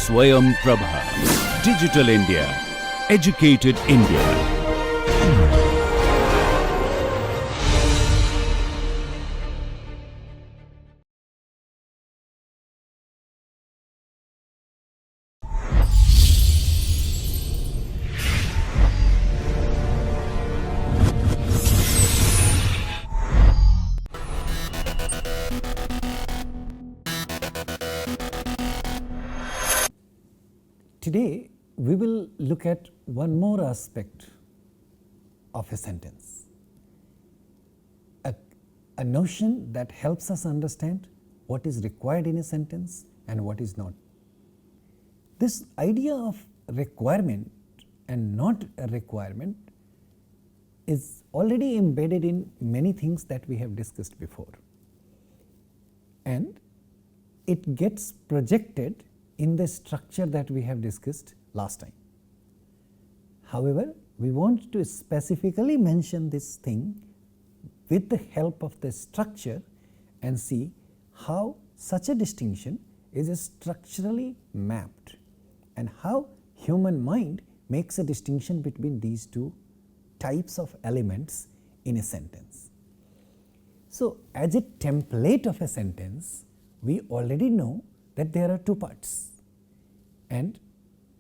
Swayam Prabha. Digital India. Educated India. Today, we will look at one more aspect of a sentence, a notion that helps us understand what is required in a sentence and what is not. This idea of requirement and not a requirement is already embedded in many things that we have discussed before, and it gets projected in the structure that we have discussed last time. However, we want to specifically mention this thing with the help of the structure and see how such a distinction is structurally mapped and how human mind makes a distinction between these two types of elements in a sentence. So, as a template of a sentence, we already know that there are two parts, and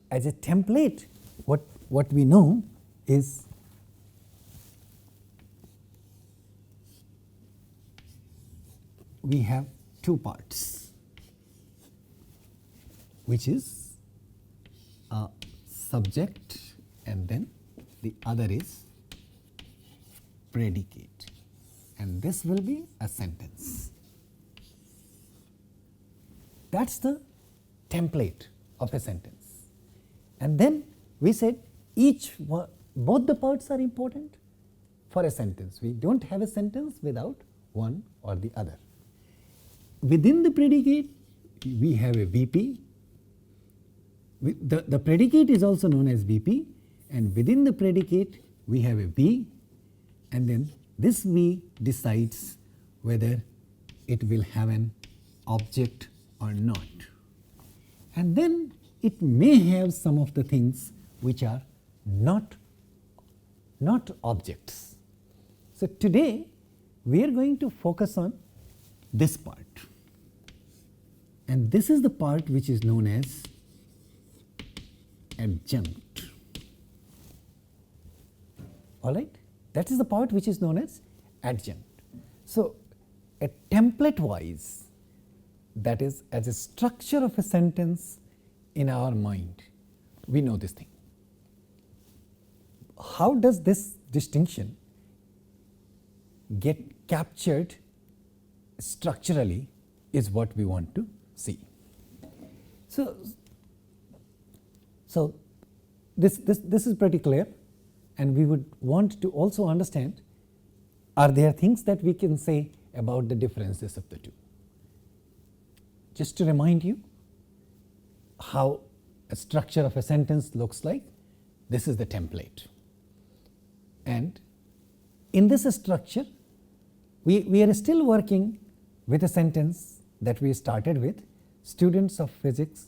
as a template what we know is we have two parts, which is a subject and then the other is predicate, and this will be a sentence. That's the template of a sentence. And then we said both the parts are important for a sentence. We don't have a sentence without one or the other. Within the predicate, we have a VP. The predicate is also known as VP, and within the predicate we have a V, and then this V decides whether it will have an object or not. And then it may have some of the things which are not objects. So, today we are going to focus on this part, and this is the part which is known as adjunct. Alright, that is the part which is known as adjunct. So, a template wise, that is, as a structure of a sentence in our mind, we know this thing. How does this distinction get captured structurally is what we want to see. So this is pretty clear, and we would want to also understand, are there things that we can say about the differences of the two. Just to remind you how a structure of a sentence looks like, this is the template. And in this structure, we are still working with a sentence that we started with, students of physics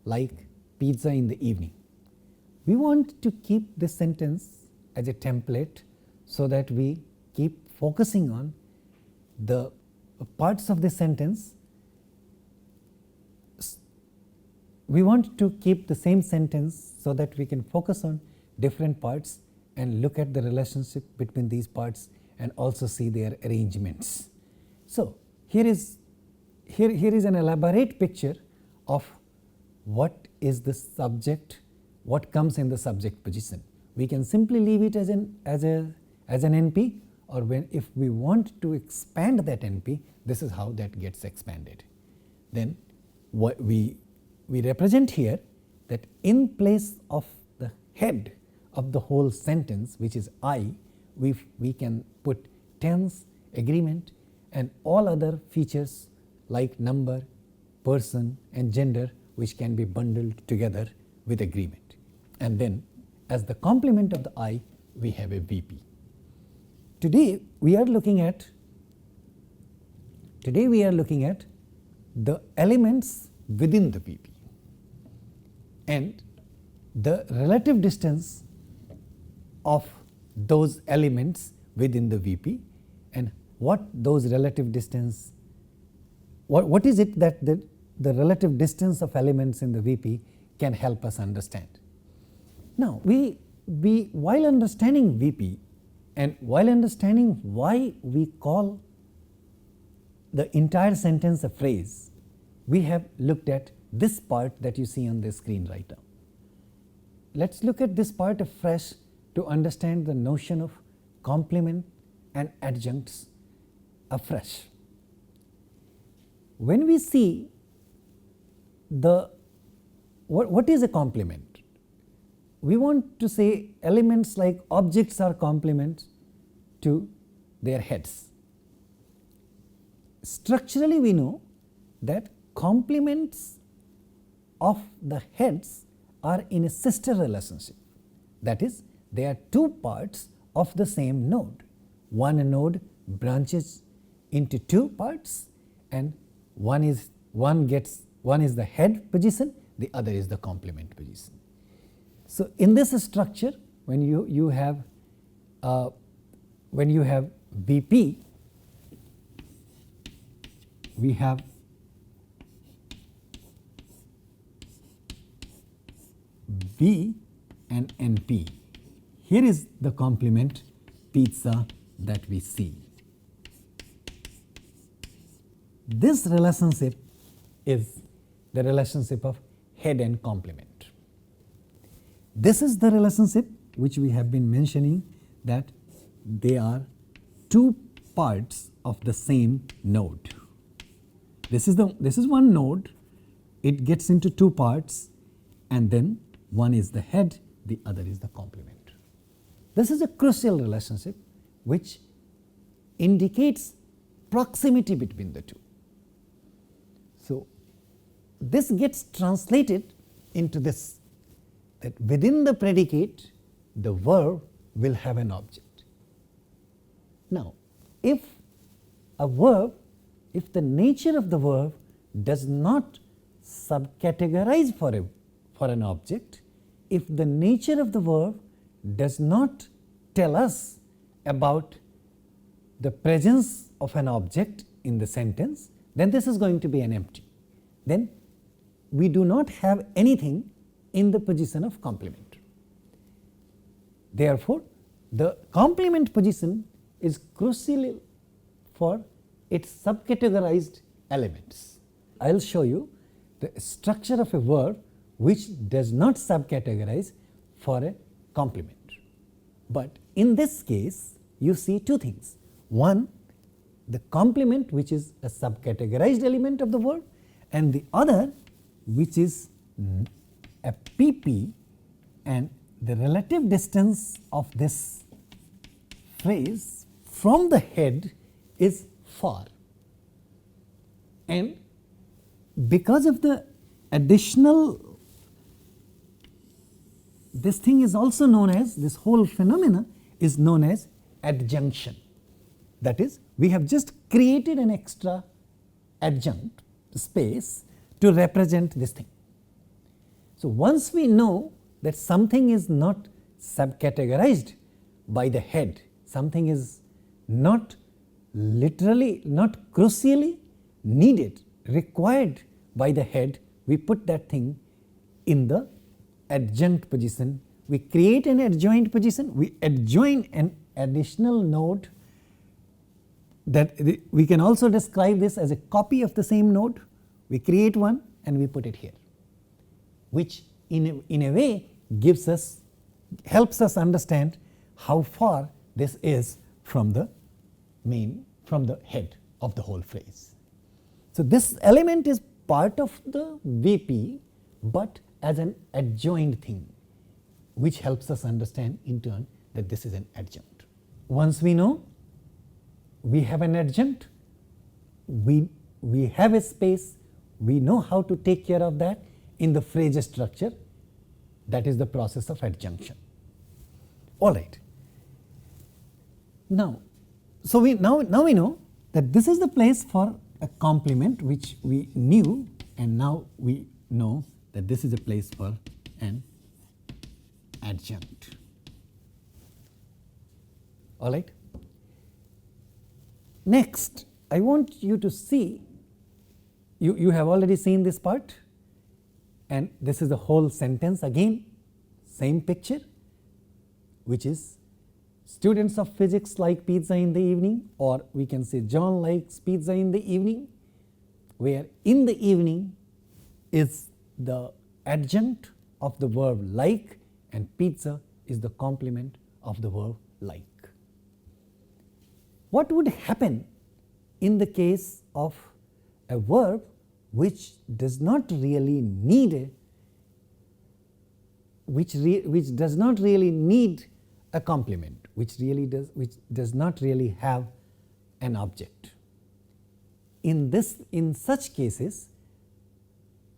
like pizza in the evening. We want to keep this sentence as a template so that we keep focusing on the parts of the sentence. We want to keep the same sentence so that we can focus on different parts and look at the relationship between these parts and also see their arrangements. So, here is an elaborate picture of what is the subject, what comes in the subject position. We can simply leave it as an NP, or if we want to expand that NP, this is how that gets expanded. Then what we represent here that in place of the head of the whole sentence, which is I, we can put tense, agreement, and all other features like number, person, and gender, which can be bundled together with agreement. And then as the complement of the I, we have a VP. Today we are looking at the elements within the VP. and the relative distance of those elements within the VP, and what those relative distance, what is it that the relative distance of elements in the VP can help us understand. Now, we while understanding VP and while understanding why we call the entire sentence a phrase, we have looked at this part that you see on the screen right now. Let's look at this part afresh to understand the notion of complement and adjuncts afresh. When we see what is a complement? We want to say elements like objects are complements to their heads. Structurally, we know that complements of the heads are in a sister relationship. That is, they are two parts of the same node. One node branches into two parts, and one is the head position, the other is the complement position. So, in this structure, when you have VP, we have V and NP. Here is the complement pizza that we see. This relationship is the relationship of head and complement. This is the relationship which we have been mentioning, that they are two parts of the same node. This is one node, it gets into two parts, and then one is the head, the other is the complement. This is a crucial relationship which indicates proximity between the two. So, this gets translated into this, that within the predicate the verb will have an object. Now, if the nature of the verb does not subcategorize for an object, if the nature of the verb does not tell us about the presence of an object in the sentence, then this is going to be an empty. Then we do not have anything in the position of complement. Therefore, the complement position is crucial for its subcategorized elements. I will show you the structure of a verb which does not subcategorize for a complement. But in this case, you see two things. One, the complement, which is a subcategorized element of the verb, and the other, which is a PP, and the relative distance of this phrase from the head is far. And because of the additional, this thing is also known as, this whole phenomena is known as adjunction. That is, we have just created an extra adjunct space to represent this thing. So, once we know that something is not subcategorized by the head, something is not literally, not crucially needed, required by the head, we put that thing in the adjunct position. We create an adjoint position, we adjoin an additional node, that we can also describe this as a copy of the same node. We create one and we put it here, which in a way helps us understand how far this is from the head of the whole phrase. So, this element is part of the VP, but as an adjoined thing, which helps us understand in turn that this is an adjunct. Once we know we have an adjunct, we have a space, we know how to take care of that in the phrase structure. That is the process of adjunction. All right. Now, so now we know that this is the place for a complement, which we knew, and now we know that this is a place for an adjunct. All right. Next, I want you to see, you have already seen this part, and this is the whole sentence again, same picture, which is students of physics like pizza in the evening, or we can say John likes pizza in the evening, where in the evening is the adjunct of the verb like, and pizza is the complement of the verb like. What would happen in the case of a verb which does not really need which does not really need a complement, which does not really have an object? In such cases,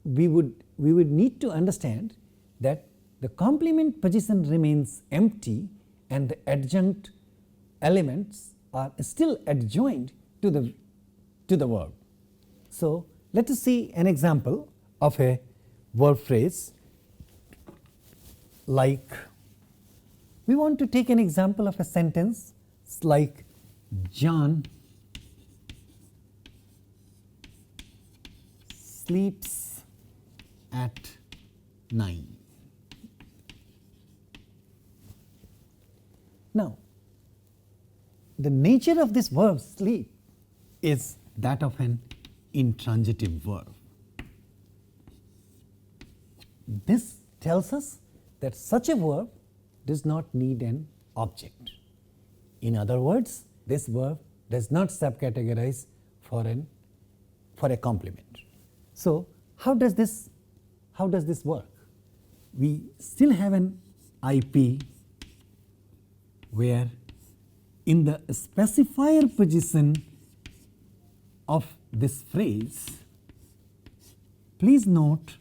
we would need to understand that the complement position remains empty and the adjunct elements are still adjoined to the verb. So let us see an example of a verb phrase. Like, we want to take an example of a sentence like John sleeps at 9. Now, the nature of this verb sleep is that of an intransitive verb. This tells us that such a verb does not need an object. In other words, this verb does not subcategorize for a complement. So how does this work? We still have an IP where in the specifier position of this phrase, please note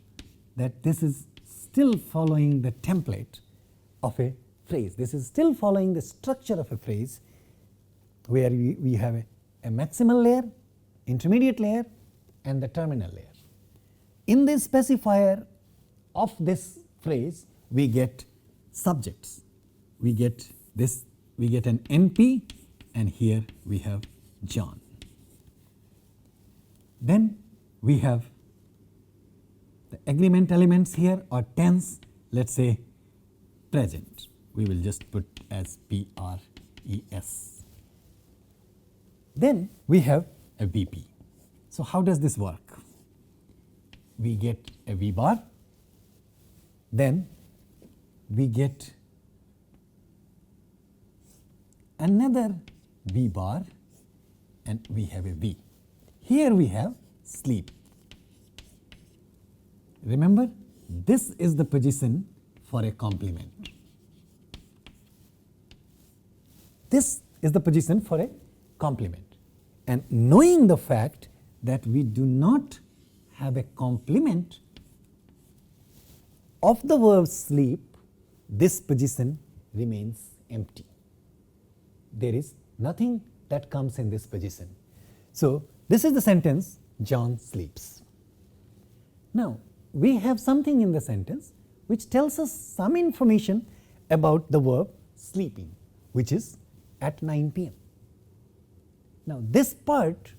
that this is still following the template of a phrase. This is still following the structure of a phrase where we have a maximal layer, intermediate layer, and the terminal layer. In the specifier of this phrase, we get subjects. We get an NP, and here we have John. Then we have the agreement elements here, or tense, let's say present. We will just put as PRES. Then we have a VP. So how does this work? We get a V bar, then we get another V bar, and we have a V. Here we have sleep. Remember, this is the position for a complement. This is the position for a complement. And knowing the fact that we do not have a complement of the verb sleep, this position remains empty. There is nothing that comes in this position. So this is the sentence, John sleeps. Now we have something in the sentence which tells us some information about the verb sleeping, which is at 9 p.m. Now this part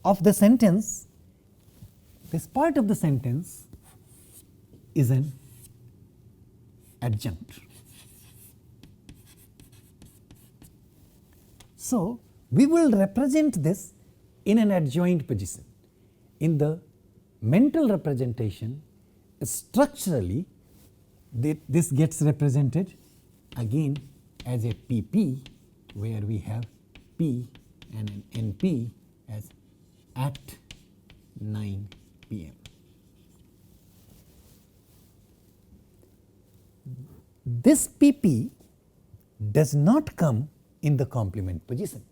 of the sentence is an adjunct. So we will represent this in an adjoint position. In the mental representation, structurally this gets represented again as a PP, where we have P and an NP as at 9 p.m. This PP does not come in the complement position.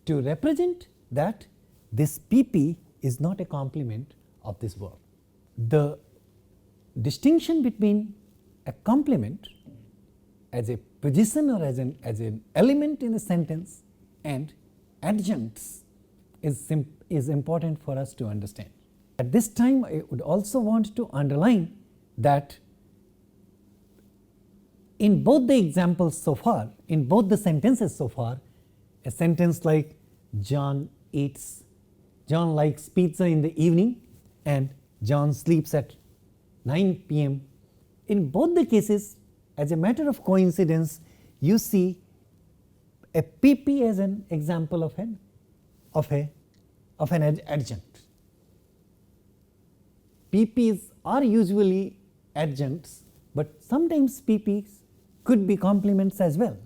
To represent that, this PP is not a complement of this verb. The distinction between a complement as a position or as an element in a sentence and adjuncts is important for us to understand. At this time, I would also want to underline that in both the examples so far, in both the sentences so far, a sentence like John likes pizza in the evening and John sleeps at 9 p.m. In both the cases, as a matter of coincidence, you see a PP as an example of an adjunct. PPs are usually adjuncts, but sometimes PPs could be complements as well.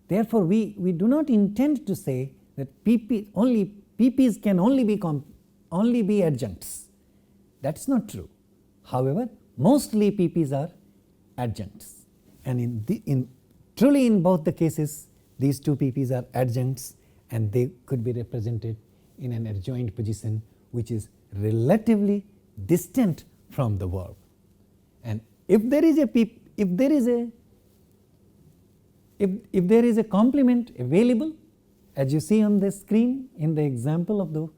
Therefore, we do not intend to say that PPs can only be adjuncts. That is not true. However, mostly PPs are adjuncts, and truly in both the cases, these two PPs are adjuncts, and they could be represented in an adjoint position which is relatively distant from the verb. And if there is a complement available, as you see on the screen in the example of the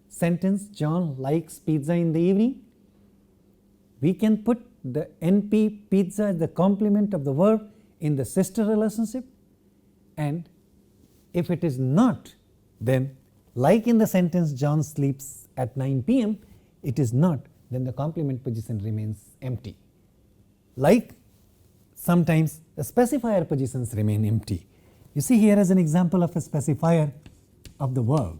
sentence John likes pizza in the evening, we can put the NP pizza as the complement of the verb in the sister relationship, and if it is not, then like in the sentence John sleeps at 9 p.m., it is not, then the complement position remains empty. Like sometimes the specifier positions remain empty. You see here as an example of a specifier of the verb.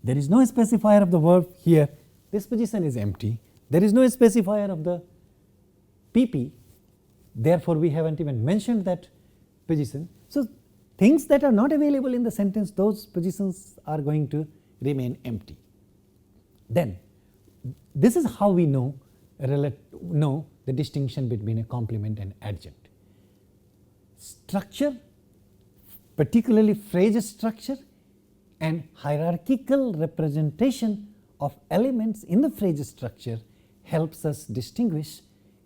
There is no specifier of the verb here, this position is empty. There is no specifier of the PP, therefore we haven't even mentioned that position. So things that are not available in the sentence, those positions are going to remain empty. Then this is how we know the distinction between a complement and adjunct. Structure, particularly phrase structure and hierarchical representation of elements in the phrase structure helps us distinguish,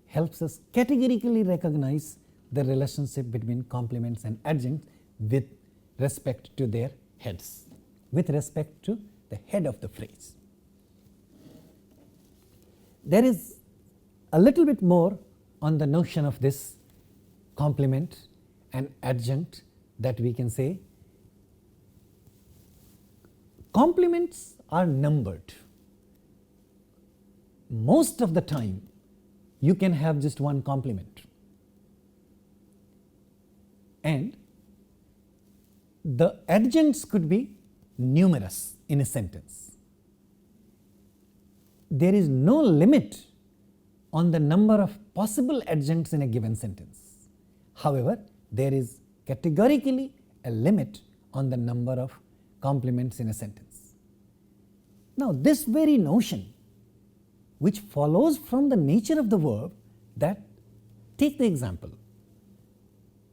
helps us categorically recognize the relationship between complements and adjuncts with respect to their heads, with respect to the head of the phrase. There is a little bit more on the notion of this complement and adjunct that we can say. Complements are numbered. Most of the time you can have just one complement, and the adjuncts could be numerous in a sentence. There is no limit on the number of possible adjuncts in a given sentence. However, there is categorically a limit on the number of complements in a sentence. Now, this very notion, which follows from the nature of the verb, that take the example,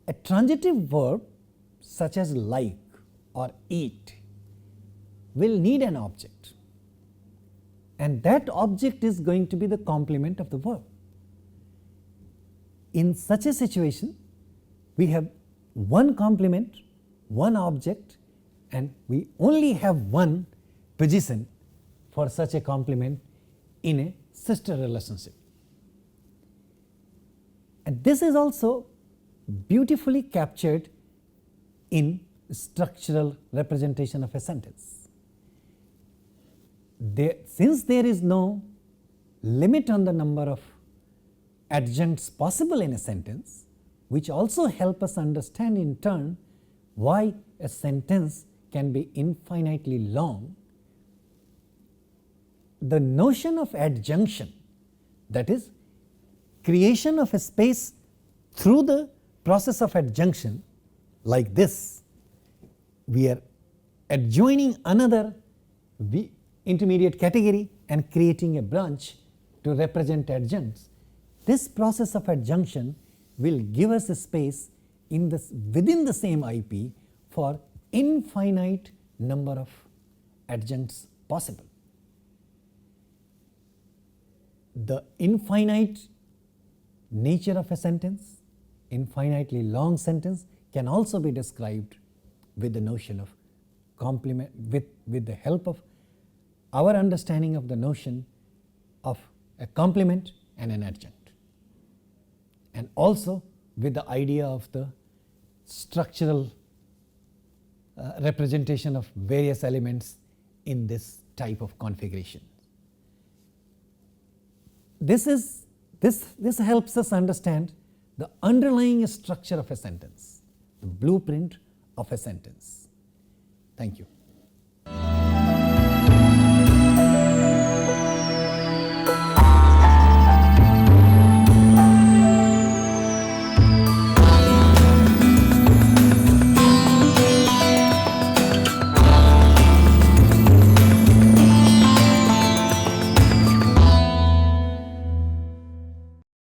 a transitive verb such as like or eat will need an object, and that object is going to be the complement of the verb. In such a situation, we have one complement, one object, and we only have one position for such a complement in a sister relationship. And this is also beautifully captured in structural representation of a sentence. Since there is no limit on the number of adjuncts possible in a sentence, which also help us understand in turn why a sentence can be infinitely long, the notion of adjunction, that is creation of a space through the process of adjunction, like this, we are adjoining another intermediate category and creating a branch to represent adjuncts. This process of adjunction will give us a space within the same IP for infinite number of adjuncts possible. The infinite nature of a sentence, infinitely long sentence, can also be described with the notion of complement, with the help of our understanding of the notion of a complement and an adjunct. and also with the idea of the structural representation of various elements in this type of configuration. This helps us understand the underlying structure of a sentence, the blueprint of a sentence. Thank you.